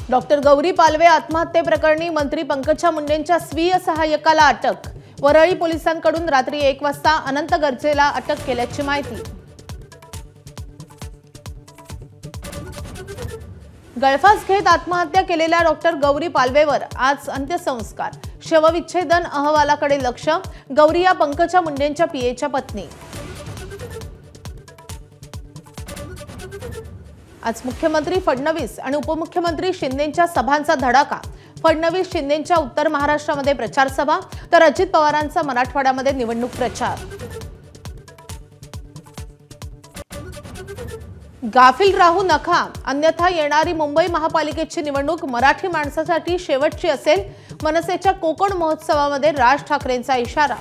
Doctor Gauri Palve आत्महत्येप्रकरणी मंत्री पंकजा मुंडेंच्या स्वीय सहाय्यकाला अटक। वरळी पोलिसांकडून रात्री 1 वाजता अनंत गर्जेला अटक केल्याची माहिती। गळफास घेत आत्महत्या केलेल्या डॉक्टर गौरी पालवेवर आज अंत्यसंस्कार। शवविच्छेदन अहवालाकडे लक्ष। गौरी या पंकजा मुंडेंच्या पीएच्या पत्नी। आज मुख्यमंत्री फडणवीस आणि उपमुख्यमंत्री शिंदेंच्या सभांचा धडाका। फडणवीस शिंदेंच्या उत्तर महाराष्ट्रामध्ये प्रचार सभा, तर अजित पवारांचा मराठवाड्यामध्ये निवडणूक प्रचार। गाफील राहू नका, अन्यथा येणारी मुंबई महापालिकेची निवडणूक मराठी माणसासाठी शेवटची असेल। मनसेच्या कोकण महोत्सवामध्ये राज ठाकरेंचा इशारा।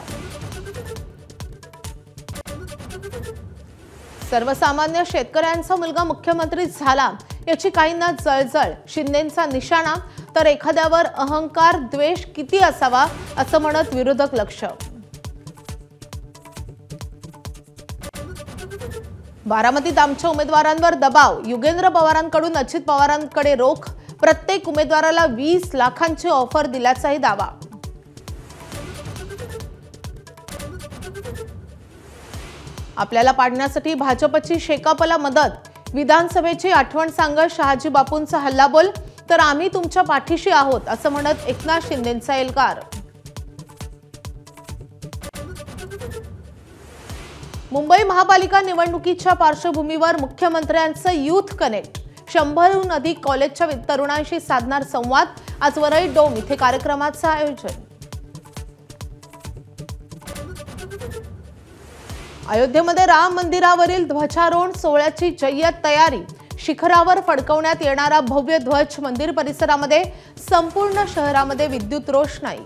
सर्वसामान्य शेतकऱ्यांचा मुलगा मुख्यमंत्री झाला याची काहींना जळजळ। शिंदेंचा निशाणा, तर एखाद्यावर अहंकार द्वेष किती असावा असं म्हणत विरोधक लक्ष। बारामतीत आमच्या उमेदवारांवर दबाव। युगेंद्र पवारांकडून अजित पवारांकडे रोख। प्रत्येक उमेदवाराला 20 लाखांची ऑफर दिल्याचाही दावा। आपल्याला पाडण्यासाठी भाजपची शेकापला मदत। विधानसभेची आठवण सांगत शहाजी बापूंचा हल्लाबोल, तर आम्ही तुमच्या पाठीशी आहोत असं म्हणत एकनाथ शिंदेंचा एल्गार। मुंबई महापालिका निवडणुकीच्या पार्श्वभूमीवर मुख्यमंत्र्यांचं यूथ कनेक्ट। 100हून अधिक कॉलेजच्या तरुणांशी साधणार संवाद। आज वरळी डोम इथे कार्यक्रमाचं आयोजन। अयोध्येमध्ये राम मंदिरावरील ध्वजारोहण सोहळ्याची जय्यत तयारी। शिखरावर फडकवण्यात येणारा भव्य ध्वज मंदिर परिसरामध्ये संपूर्ण शहरामध्ये विद्युत रोषणाई।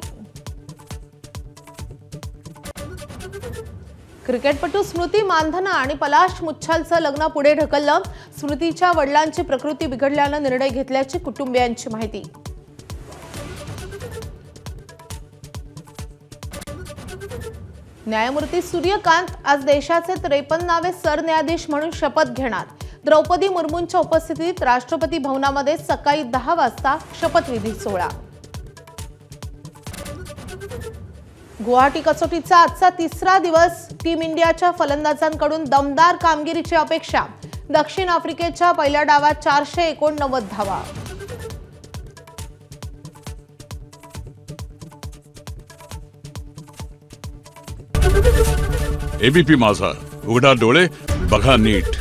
क्रिकेटपटू स्मृती मानधना आणि पलाश मुच्छालचं लग्न पुढे ढकललं। स्मृतीच्या वडिलांची प्रकृती बिघडल्यानं निर्णय घेतल्याची कुटुंबियांची माहिती। न्यायमूर्ती सूर्यकांत आज देशाचे 53वे सरन्यायाधीश म्हणून शपथ घेणार। द्रौपदी मुर्मूंच्या उपस्थितीत राष्ट्रपती भवनामध्ये सकाळी 10 वाजता शपथविधी सोहळा। गुवाहाटी कसोटीचा आजचा 3रा दिवस। टीम इंडियाच्या फलंदाजांकडून दमदार कामगिरीची अपेक्षा। दक्षिण आफ्रिकेच्या पहिल्या डावात 489 धावा। एबीपी माझा, उघडा डोळे बघा नीट।